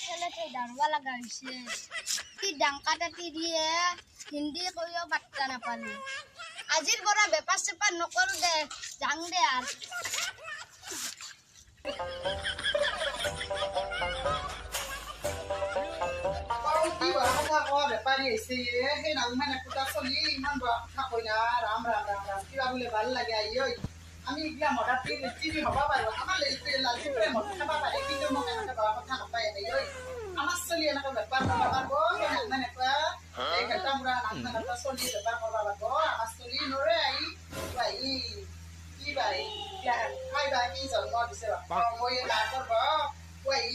ছেলেকে দাঁড়বা লাগা হয়েছে কি ডাঙ্কাটাটি দিয়ে হিন্দি কইও বার্তা না পারি আজির বড় ব্যাপার সেপার নকর দে জাং দে আর কি বড় কথা কো ব্যাপারী এসে হে না মানে কুটা চলি ইমান বড় কথা কই না রাম রাম রাম রাম কিবা বলে ভাল লাগে আইও আমি ইগলা মডাটি টিভি হবা পারো আমার লালচি করে মড খাবা পারে কিন্তু মনে একটা বড় কথা নপাই আইও আমার চলি এনেকা ব্যাপার করবা পারবো মানে কয়া এই কথা আমরা নাম না চলি ব্যাপার করবা পারবো আমার চলি নরে আই ভাই কি ভাই খাই ভাই কি জন্ম দিছে বাবা মই না করবা ওই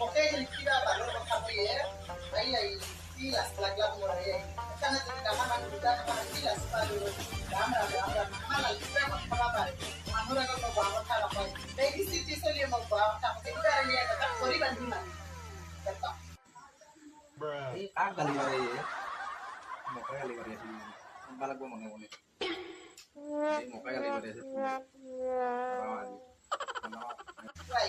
ওকে কিবা ভালো কথা কইয়ে আই আই কি লাস লাগলা মরে এখানে যদি টাকা মান দুটা টাকা কি লাস পালো রাম রাম রাম রাম মালা কিবা কথা পারে আমরা তো বাবা কথা রাখই এই স্থিতি চলিয়ে মগ বাবা কথা কিবা নিয়ে কথা করি বান্ধি মানে কথা এই কাক গালি মারে মকা গালি মারে বালাগো মনে মনে এই মকা গালি মারে ভাই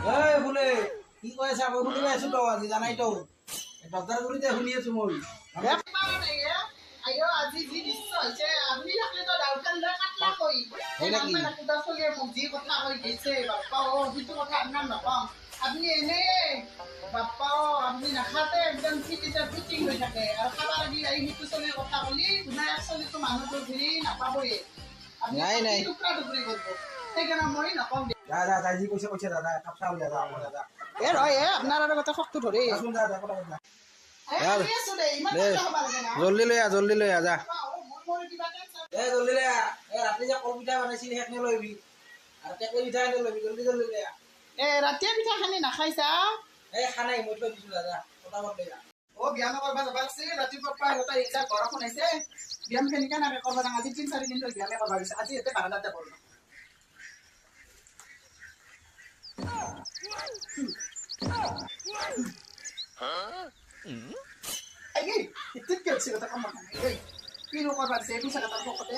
ভাই এই বলে কি কইছে আবার শুনি আছো তো আজি জানাই তো দরজার গুলিতে শুনি আছো মই আইও আজি জি দৃশ্য হইছে আপনি থাকলে তো ডাউটান দা কাটলা কই এই নাম্বার কুদা চলিয়ে মুজি কথা কই দিছে বাপ্পা ও কিছু কথা আপনার নকম আপনি এনে বাপ্পা ও আপনি নাখাতে একদম ফিটিতে ফিটিং হই থাকে আর খাবার দি আই হিতু চলিয়ে কথা বলি না আসলে তো মানুষ তো ঘুরি না পাবই আপনি নাই টুকরা টুকরি করব সেইখানে মই নকম দাদা তাই জি কইছে দাদা কাপটা হইয়া দাদা এ রয় এ আপনার আর কথা শক্ত ধরে শুন দাদা কথা বল জলদি লৈ আ যা এ জলদি লে এ রাতে যে কলপিঠা বানাইছিল হেক নে লইবি আর কেকলি পিঠা নে লইবি জলদি লে এ রাতে পিঠা খানি নাখাইছা এ খানাই মই তো দিছু দাদা কথা বল দে ও বিয়াম করবা যাবা আছে ৰাতিপুৱা পাই হতা ইচ্ছা বৰষুণ আহিছে বিয়াম কেনেকা নাকে কৰবা না আজি 3-4 দিন ধৰি বিয়ামে কৰবা গৈছে আজি এতে বাৰান্দাতে কৰব এই ইতিত কেছে কথা কম না এই কিনো কৰবা আছে পিছা কথা পকতে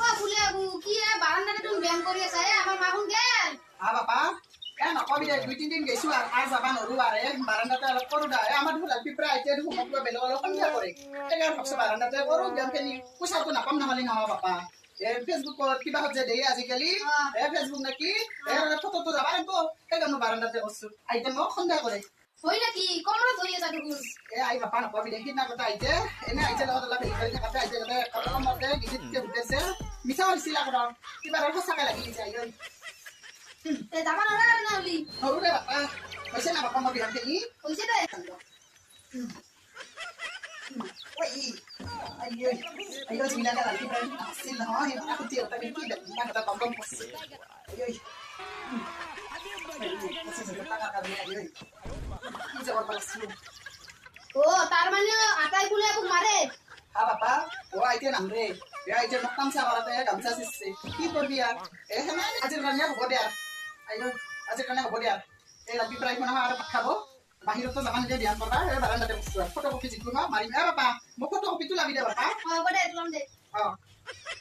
ও ফুলে আবু কি বাৰান্দাতে তুমি ব্যায়াম কৰি আছা আমাৰ মাহুন গেল বাবা এ নকবি দে 2-3 দিন গেছো আর যাবা নরু আরে বারান্দাতে অলপ করু দা আমার ভুল পিপরা আইতে ঘুমক বেলো অলপ সন্ধ্যা করে এগার ভাবছে বারান্দাতে করু ব্যায়ামখিনি পয়সা তো নাপাম না মালি না বাবা এ ফেসবুকত কিবা হচ্ছে দেই আজিকালি এ ফেসবুক নাকি এ ফটো তো যাবা তো এগার বারান্দাতে করছো আইতে মোক সন্ধ্যা করে হই নাকি কোমরা ধরি আছা তুমি এ আই বাবা নকবি দে কিনা কথা আইতে এনে আইতে লগত অলপ হেৰি কৰি থাকাতে আইতে কথা মতে গিজিতকে উঠেছে মিছা হইছিল আকৰা কিবা আৰু সঁচাকে লাগি যায় এ দাবা নৰা না হলি হৰু রে বাবা হৈছে না বাবা মই বিয়ামখিনি হইছে দে ওই আইয়ে আইয়ে জিলা का लाठी पर हासिल ना है ना कुछ होता है कि ना का बम बम पसे आइए ऐसे से पता कर दिया आइए की जबरदस्त ও তার মানে আটাই ফুলে আবু মারে हां बापा वो आइते नाम रे ये आइते मक्कम से वाला है गमसा से की कर दिया ए है ना आज करने हो दिया आइए आज करने हो दिया ए लाठी प्राइस मना আর খাবো বাহিরতো জামান যে বিয়ান করবা এ বারান্দাতে বসছো ফটো কপি জিতলো না মারি না বাবা মোক ফটো কপি তো লাগি দে বাবা ও বড় তুলাম দে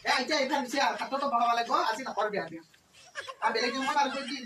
এ আইতে এখান দিছে আর খাটো তো বড় লাগো আজি নকর বিয়া বিয়া আর বেলেগ দিন মার কই দিন